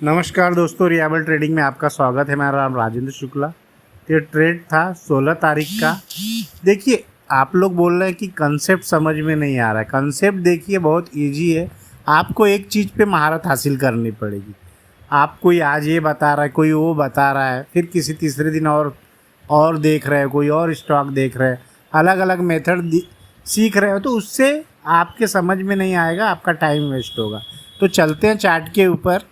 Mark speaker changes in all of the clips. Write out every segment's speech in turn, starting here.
Speaker 1: नमस्कार दोस्तों, रियाबल ट्रेडिंग में आपका स्वागत है। मेरा नाम राजेंद्र शुक्ला। ये ट्रेड था 16 तारीख का। देखिए, आप लोग बोल रहे हैं कि कंसेप्ट समझ में नहीं आ रहा है। कंसेप्ट देखिए बहुत इजी है। आपको एक चीज़ पे महारत हासिल करनी पड़ेगी। आप कोई आज ये बता रहा है, कोई वो बता रहा है, फिर किसी तीसरे दिन और देख रहे हैं, कोई और स्टॉक देख रहे हैं, अलग अलग मेथड सीख रहे हो, तो उससे आपके समझ में नहीं आएगा, आपका टाइम वेस्ट होगा। तो चलते हैं चार्ट के ऊपर।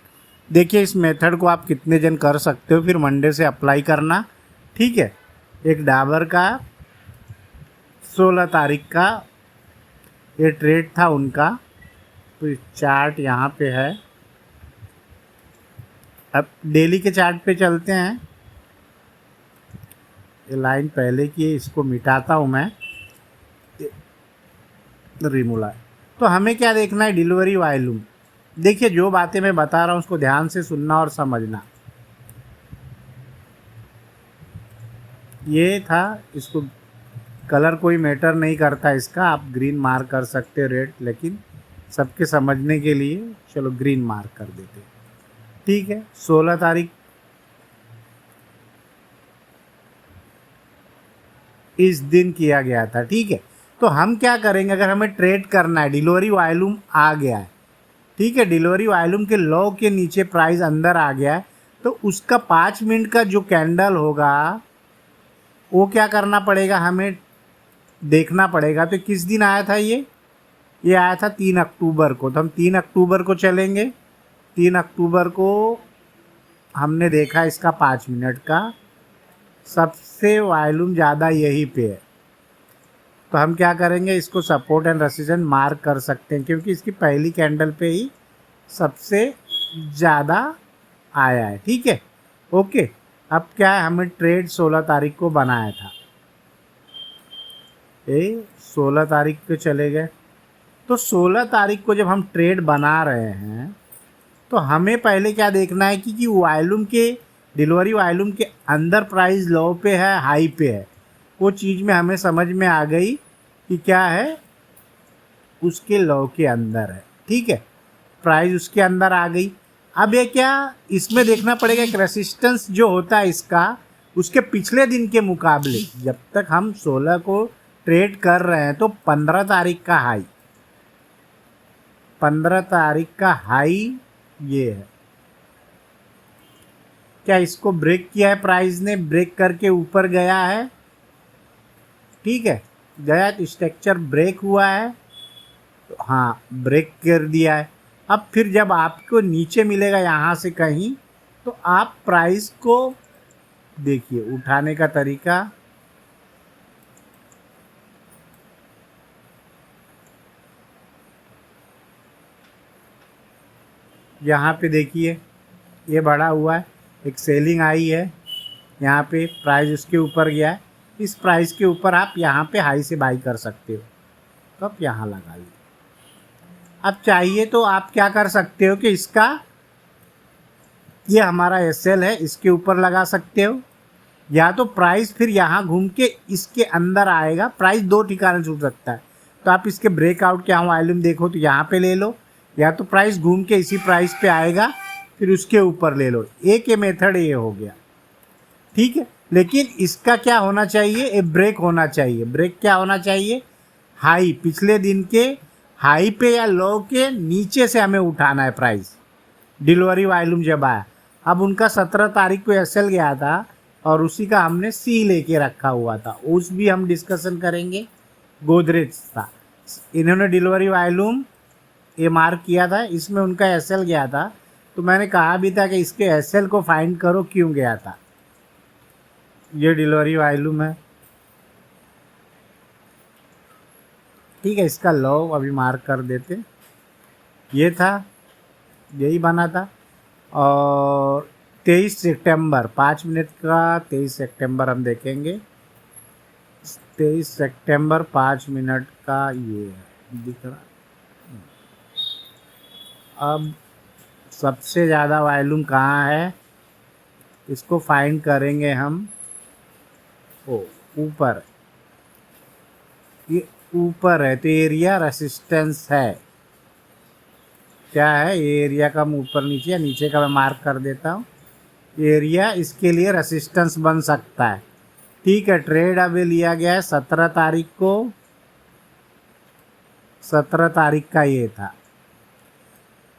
Speaker 1: देखिए, इस मेथड को आप कितने जन कर सकते हो, फिर मंडे से अप्लाई करना। ठीक है। एक डाबर का 16 तारीख का ये ट्रेड था उनका। तो चार्ट यहाँ पे है। अब डेली के चार्ट पे चलते हैं। ये लाइन पहले की है, इसको मिटाता हूँ मैं, रिमूव। तो हमें क्या देखना है? Delivery volume. देखिए, जो बातें मैं बता रहा हूँ उसको ध्यान से सुनना और समझना। ये था, इसको कलर कोई मैटर नहीं करता इसका, आप ग्रीन मार्क कर सकते हो, रेड, लेकिन सबके समझने के लिए चलो ग्रीन मार्क कर देते हैं। ठीक है। 16 तारीख इस दिन किया गया था। ठीक है। तो हम क्या करेंगे, अगर हमें ट्रेड करना है, डिलीवरी वॉल्यूम आ गया है, ठीक है, डिलीवरी वॉल्यूम के लो के नीचे प्राइस अंदर आ गया है, तो उसका 5 मिनट का जो कैंडल होगा वो क्या करना पड़ेगा, हमें देखना पड़ेगा। तो किस दिन आया था ये आया था 3 अक्टूबर को। तो हम 3 अक्टूबर को चलेंगे। 3 अक्टूबर को हमने देखा इसका 5 मिनट का सबसे वॉल्यूम ज़्यादा यहीं पे है। तो हम क्या करेंगे, इसको सपोर्ट एंड रेजिस्टेंस मार्क कर सकते हैं, क्योंकि इसकी पहली कैंडल पे ही सबसे ज़्यादा आया है। ठीक है। ओके। अब क्या है, हमें ट्रेड 16 तारीख को बनाया था। 16 तारीख पे चले गए। तो 16 तारीख को जब हम ट्रेड बना रहे हैं तो हमें पहले क्या देखना है कि वॉल्यूम के, डिलीवरी वॉल्यूम के अंदर प्राइस लो पे है, हाई पे है। वो चीज़ में हमें समझ में आ गई कि क्या है, उसके लो के अंदर है। ठीक है। प्राइस उसके अंदर आ गई। अब ये क्या, इसमें देखना पड़ेगा एक रेसिस्टेंस जो होता है इसका, उसके पिछले दिन के मुकाबले। जब तक हम 16 को ट्रेड कर रहे हैं तो 15 तारीख का हाई, 15 तारीख का हाई ये है। क्या इसको ब्रेक किया है प्राइस ने? ब्रेक करके ऊपर गया है। ठीक है, गया तो स्ट्रक्चर ब्रेक हुआ है। तो हाँ, ब्रेक कर दिया है। अब फिर जब आपको नीचे मिलेगा यहाँ से कहीं, तो आप प्राइस को देखिए, उठाने का तरीका यहाँ पे देखिए, ये बढ़ा हुआ है, एक सेलिंग आई है यहाँ पे, प्राइस उसके ऊपर गया है। इस प्राइस के ऊपर आप यहाँ पे हाई से बाई कर सकते हो। तो आप यहाँ लगा लीजिए। अब चाहिए तो आप क्या कर सकते हो कि इसका, ये हमारा एसएल है, इसके ऊपर लगा सकते हो, या तो प्राइस फिर यहाँ घूम के इसके अंदर आएगा। प्राइस दो ठिकाने छूट सकता है। तो आप इसके ब्रेकआउट के यहाँ वॉल्यूम देखो तो यहाँ पे ले लो, या तो प्राइस घूम के इसी प्राइस पे आएगा फिर उसके ऊपर ले लो। एक ये मेथड ये हो गया। ठीक है। लेकिन इसका क्या होना चाहिए, ये ब्रेक होना चाहिए। ब्रेक क्या होना चाहिए? हाई, पिछले दिन के हाई पे या लो के नीचे से हमें उठाना है प्राइस, डिलीवरी वॉल्यूम जब आया। अब उनका 17 तारीख को एसएल गया था और उसी का हमने सी लेके रखा हुआ था, उस भी हम डिस्कशन करेंगे। गोदरेज था, इन्होंने डिलीवरी वॉल्यूम ये मार्क किया था, इसमें उनका एसएल गया था। तो मैंने कहा भी था कि इसके एसएल को फाइंड करो क्यों गया था। ये डिलीवरी वॉल्यूम है। ठीक है, इसका लो अभी मार्क कर देते। ये था, यही बना था। और 23 सितंबर 5 मिनट का, 23 सितंबर हम देखेंगे। 23 सितंबर 5 मिनट का ये है, दिख रहा। अब सबसे ज़्यादा वॉल्यूम कहाँ है, इसको फाइंड करेंगे हम। ओ, ऊपर, ये ऊपर है तो एरिया रेसिस्टेंस है। क्या है, ये एरिया का ऊपर नीचे या नीचे का मैं मार्क कर देता हूँ। एरिया इसके लिए रेसिस्टेंस बन सकता है। ठीक है, ट्रेड अभी लिया गया है 17 तारीख को, 17 तारीख का ये था।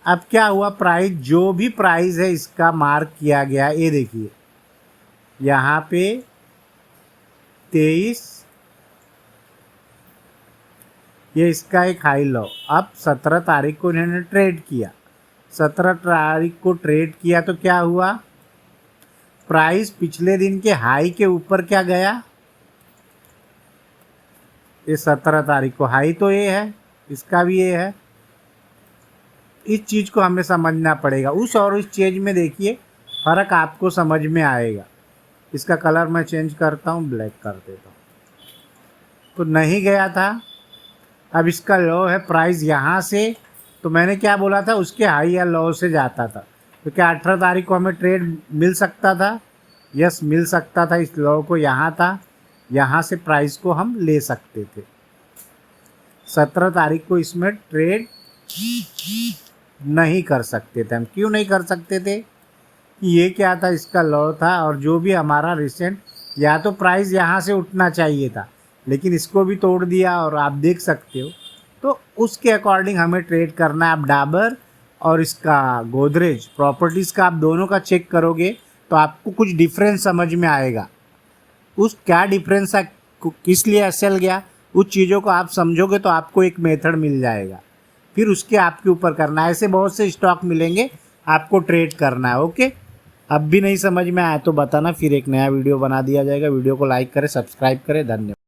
Speaker 1: अब क्या हुआ, प्राइस जो भी प्राइस है इसका मार्क किया गया, ये देखिए यहाँ पे 23, ये इसका एक हाई लो। अब 17 तारीख को इन्होंने ट्रेड किया, 17 तारीख को ट्रेड किया तो क्या हुआ, प्राइस पिछले दिन के हाई के ऊपर क्या गया, ये 17 तारीख को हाई तो ये है, इसका भी ये है। इस चीज़ को हमें समझना पड़ेगा। उस और इस चीज़ में देखिए फ़र्क आपको समझ में आएगा। इसका कलर मैं चेंज करता हूँ, ब्लैक कर देता हूँ। तो नहीं गया था, अब इसका लो है प्राइस यहाँ से, तो मैंने क्या बोला था, उसके हाई या लो से जाता था। तो क्या 18 तारीख को हमें ट्रेड मिल सकता था? यस, मिल सकता था। इस लो को यहाँ था, यहाँ से प्राइस को हम ले सकते थे। 17 तारीख को इसमें ट्रेड नहीं कर सकते थे हम। क्यों नहीं कर सकते थे? ये क्या था, इसका लो था, और जो भी हमारा रिसेंट, या तो प्राइस यहाँ से उठना चाहिए था, लेकिन इसको भी तोड़ दिया, और आप देख सकते हो। तो उसके अकॉर्डिंग हमें ट्रेड करना है। आप डाबर और इसका गोदरेज प्रॉपर्टीज़ का आप दोनों का चेक करोगे तो आपको कुछ डिफरेंस समझ में आएगा। उस क्या डिफरेंस है, किस लिए चल गया, उस चीज़ों को आप समझोगे तो आपको एक मेथड मिल जाएगा। फिर उसके आपके ऊपर करना है। ऐसे बहुत से स्टॉक मिलेंगे, आपको ट्रेड करना है। ओके, अब भी नहीं समझ में आया तो बताना, फिर एक नया वीडियो बना दिया जाएगा। वीडियो को लाइक करें, सब्सक्राइब करें। धन्यवाद।